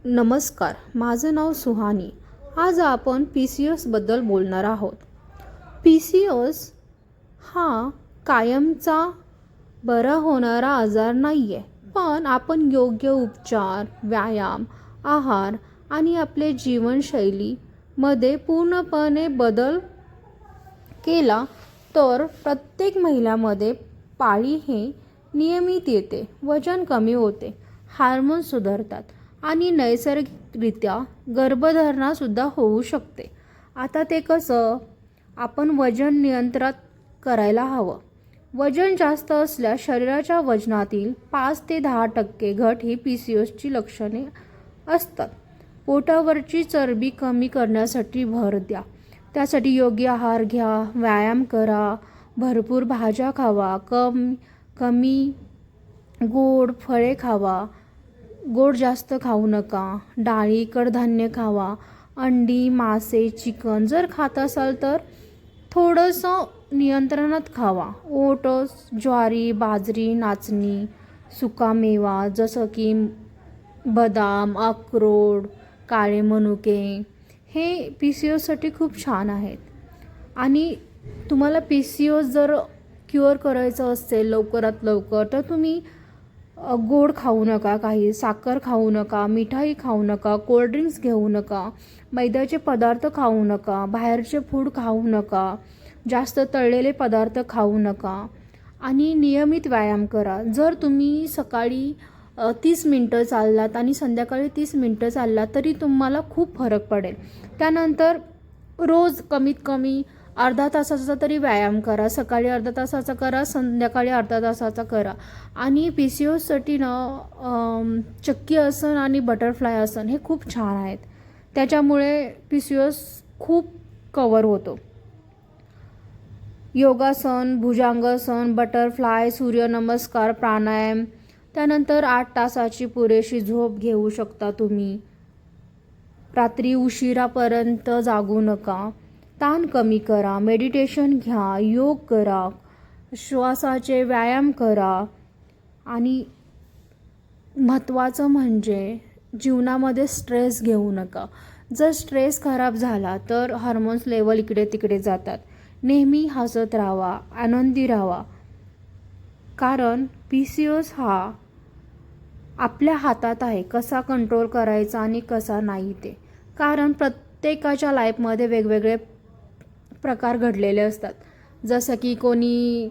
नमस्कार, माझं नाव सुहानी. आज आपण PCOS बद्दल बोलणार आहोत. PCOS हा कायमचा बरा होणारा आजार नाही आहे, पण आपण योग्य उपचार, व्यायाम, आहार आणि आपले जीवनशैलीमध्ये पूर्णपणे बदल केला तर प्रत्येक महिलामध्ये पाळी हे नियमित येते, वजन कमी होते, हार्मोन्स सुधारतात आणि नैसर्गिकरित्या गर्भधारणसुद्धा होऊ शकते. आता ते कसं? आपण वजन नियंत्रणात करायला हवं. वजन जास्त असल्यास शरीराच्या वजनातील 5 ते 10% घट ही PCOSची लक्षणे असतात. पोटावरची चरबी कमी करण्यासाठी भर द्या. त्यासाठी योग्य आहार घ्या, व्यायाम करा, भरपूर भाज्या खावा, कमी गोड फळे खावा, गोड जास्त खाऊ नका, डाळी, कडधान्य खावा, अंडी, मासे, चिकन जर खात असाल तर थोडंसं नियंत्रणात खावा. ओट्स, ज्वारी, बाजरी, नाचणी, सुकामेवा जसं की बदाम, अक्रोड, काळे मनुके हे PCOSसाठी खूप छान आहेत. आणि तुम्हाला PCOS जर क्युअर करायचं असेल लवकरात लवकर तर तुम्ही गोड खाऊ नका, काही साखर खाऊ नका, मिठाई खाऊ नका, कोल्ड्रिंक्स घेऊ नका, मैद्याचे पदार्थ खाऊ नका, बाहेरचे फूड खाऊ नका, जास्त तळलेले पदार्थ खाऊ नका आणि नियमित व्यायाम करा. जर तुम्ही सकाळी 30 मिनटं चाललात आणि संध्याकाळी 30 मिनटं चाललात तरी तुम्हाला खूप फरक पडेल. त्यानंतर रोज कमीत कमी अर्धा तासाचा तरी व्यायाम करा. सकाळी अर्धा तासाचा करा, संध्याकाळी अर्धा तासाचा करा. आणि PCOSसाठी चक्की आसन आणि बटरफ्लाय आसन हे खूप छान आहेत. त्याच्यामुळे PCOS खूप कवर होतो. योगासन, भुजंगासन, बटरफ्लाय, सूर्यनमस्कार, प्राणायाम. त्यानंतर 8 तासाची पुरेशी झोप घेऊ शकता तुम्ही. रात्री उशिरापर्यंत जागू नका. ताण कमी करा, मेडिटेशन घ्या, योग करा, श्वासाचे व्यायाम करा. आणि महत्त्वाचं म्हणजे जीवनामध्ये स्ट्रेस घेऊ नका. जर स्ट्रेस खराब झाला तर हार्मोन्स लेवल इकडे तिकडे जातात. नेहमी हसत राहावा, आनंदी राहावा. कारण PCOS हा आपल्या हातात आहे कसा कंट्रोल करायचा आणि कसा नाही ते. कारण प्रत्येकाच्या लाईफमध्ये वेगवेगळे प्रकार घडलेले असतात. जसं की कोणी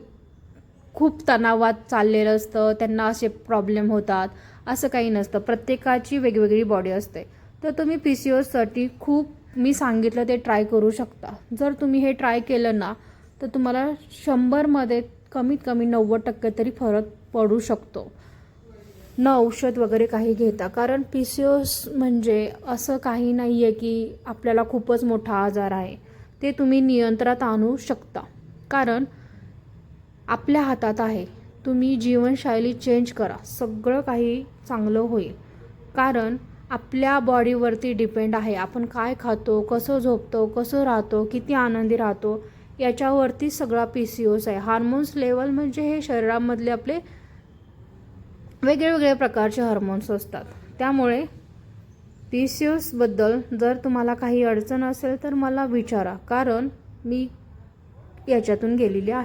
खूप तणावात चाललेलं असतं, त्यांना असे प्रॉब्लेम होतात. असं काही नसतं, प्रत्येकाची वेगवेगळी बॉडी असते. तर तुम्ही PCOSसाठी मी सांगितलं ते ट्राय करू शकता. जर तुम्ही हे ट्राय केलं ना तर तुम्हाला 100मध्ये कमीत कमी 90% तरी फरक पडू शकतो, न औषध वगैरे काही घेता. कारण PCOS म्हणजे असं काही नाही आहे की आपल्याला खूपच मोठा आजार आहे. ते तुम्ही नियंत्रणात आणू शकता. कारण आपल्या हातात आहे. तुम्ही जीवनशैली चेंज करा, सगळं काही चांगलं होईल. कारण आपल्या बॉडीवरती डिपेंड आहे आपण काय खातो, कसं झोपतो, कसं राहतो, किती आनंदी राहतो, याच्यावरती सगळा PCOS आहे. हार्मोन्स लेवल म्हणजे हे शरीरामधले आपले वेगवेगळ्या प्रकारचे हार्मोन्स असतात. त्यामुळे PCOSबद्दल जर तुम्हाला काही अडचण असेल तर मला विचारा, कारण मी याच्यातून गेलेली आहे.